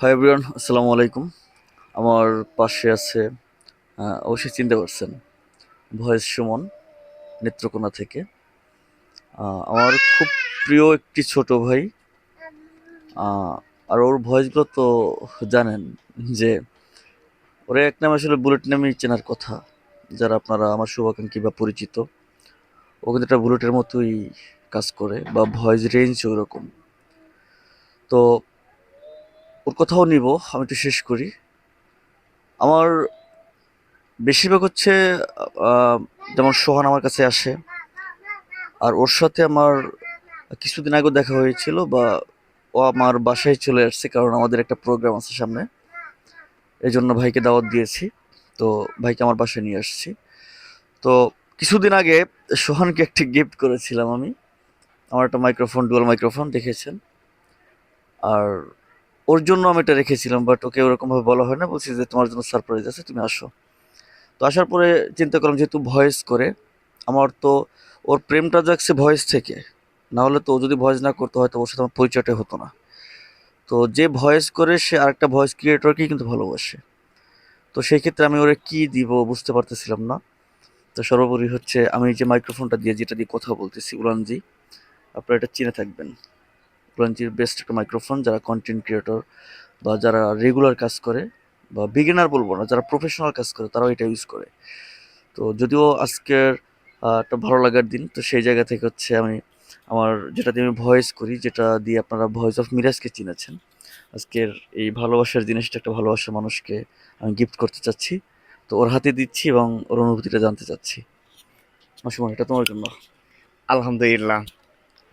Hi everyone, আসসালামু আলাইকুম। আমার পাশে আছে, অবশ্যই চিনতে পারছেন, ভয়েস সুমন, নেত্রকোনা থেকে। আমার খুব প্রিয় একটি ছোট ভাই। আহ, আর ওর ভয়েসগুলো তো জানেন যে ওরা এক নামে আসলে বুলেট নামেই চেনার কথা, যারা আপনারা আমার শুভাকাঙ্ক্ষী বা পরিচিত। ও কিন্তু একটা বুলেটের মতোই কাজ করে, বা ভয়েস রেঞ্জ ওরকম। তো ওর কথাও নিব, আমি একটু শেষ করি। আমার বেশিরভাগ হচ্ছে আহ, যেমন সোহান আমার কাছে আসে, আর ওর সাথে আমার কিছুদিন আগেও দেখা হয়েছিল, বা ও আমার বাসায় চলে আসছে, কারণ আমাদের একটা প্রোগ্রাম আছে সামনে। এই জন্য ভাইকে দাওয়াত দিয়েছি, তো ভাইকে আমার বাসায় নিয়ে আসছি। তো কিছুদিন আগে সোহানকে একটি গিফট করেছিলাম আমি, আমার একটা মাইক্রোফোন, ডুয়াল মাইক্রোফোন দেখেছেন। আর ওর জন্য আমি এটা রেখেছিলাম, বাট ওকে ওরকম ভাবে বলা হয় না, বলছি যে তোমার জন্য সারপ্রাইজ আছে, তুমি আসো। তো আসার পরে চিন্তা করলাম, যেহেতু ভয়েস করে, আমার তো ওর প্রেমটা জাগছে ভয়েস থেকে। না হলে তো ও যদি ভয়েস না করতে, হয়তো ওর সাথে আমার পরিচয়টাই হতো না। তো যে ভয়েস করে সে আরেকটা ভয়েস ক্রিয়েটরকেই কিন্তু ভালোবাসে। তো সেই ক্ষেত্রে আমি ওরে কি দিব বুঝতে পারতেছিলাম না। তো সর্বোপরি হচ্ছে, আমি যে মাইক্রোফোনটা দিয়ে, যেটা দিয়ে কথা বলতেছি, উলানজি, আপনারা এটা চিনে থাকবেন। উলানজির বেস্ট একটা মাইক্রোফোন, যারা কন্টেন্ট ক্রিয়েটর বা যারা রেগুলার কাজ করে, বা বিগিনার বলবো না, যারা প্রফেশনাল কাজ করে, তারাও এটা ইউজ করে। তো যদিও আজকের একটা ভালো লাগার দিন, তো সেই জায়গা থেকে হচ্ছে আমি আমার, যেটা দিয়ে আমি ভয়েস করি, যেটা দিয়ে আপনারা ভয়েস অফ মিরাজকে চিনেছেন, আজকের এই ভালোবাসার জিনিসটা একটা ভালোবাসার মানুষকে আমি গিফট করতে চাচ্ছি। তো ওর হাতে দিচ্ছি এবং ওর অনুভূতিটা জানতে চাচ্ছি। মাসুমা, এটা তোমার জন্য। আলহামদুলিল্লাহ।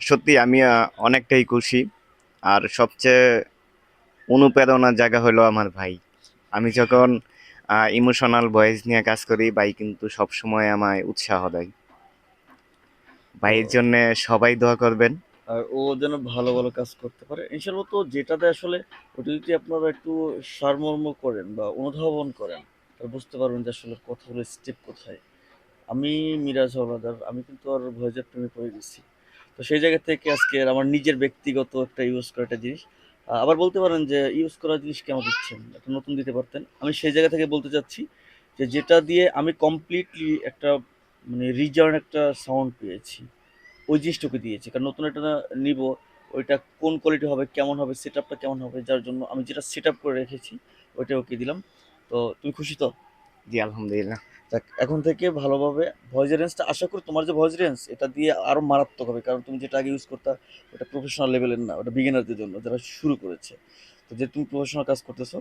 সত্যি আমি অনেকটাই খুশি। আর সবচেয়ে অনুপ্রেরণার জায়গা হলো আমার ভাই। আমি যখন ইমোশনাল ভয়েস নিয়ে কাজ করি, ভাই কিন্তু সবসময় আমায় উৎসাহ দেয়। তো ভাইয়ের জন্য সবাই দোয়া করবেন। আর ও যেন ভালো ভালো কাজ করতে পারে ইনশাল্লাহ। তো যেটাতে আসলে ওটা যদি আপনারা একটু সারমর্ম করেন বা অনুধাবন করেন, তাহলে বুঝতে পারবেন যে আসলে কথাগুলো স্টেপ কোথায়। আমি মিরাজ হলাদার, আমি কিন্তু আর ভয়েসের প্রেমে পড়ে গেছি। তো সেই জায়গা থেকে আজকে আমার নিজের ব্যক্তিগত একটা ইউজ করা একটা জিনিস। আবার বলতে পারেন যে ইউজ করা জিনিস কেমন দিচ্ছেন, একটা নতুন দিতে পারতেন। আমি সেই জায়গা থেকে বলতে চাচ্ছি যে যেটা দিয়ে আমি কমপ্লিটলি একটা, মানে রিজার্ন একটা সাউন্ড পেয়েছি, ওই জিনিসটাকে দিয়েছি। কারণ নতুন একটা নিব, ওইটা কোন কোয়ালিটি হবে, কেমন হবে, সেট আপটা কেমন হবে, যার জন্য আমি যেটা সেট আপ করে রেখেছি ওইটা ওকে দিলাম। তো তুমি খুশি তো? জি আলহামদুলিল্লাহ। যাক, এখন থেকে ভালোভাবে ভয়েস রেঞ্জটা, আশা করি তোমার যে ভয়েস রেঞ্জ, এটা দিয়ে আরো মারাত্মক হবে। কারণ তুমি যেটা আগে ইউজ করতা, ওটা প্রফেশনাল লেভেলের না, ওটা বিগিনারদের জন্য, যারা শুরু করেছে। তো যে তুমি প্রফেশনাল কাজ করতেছো,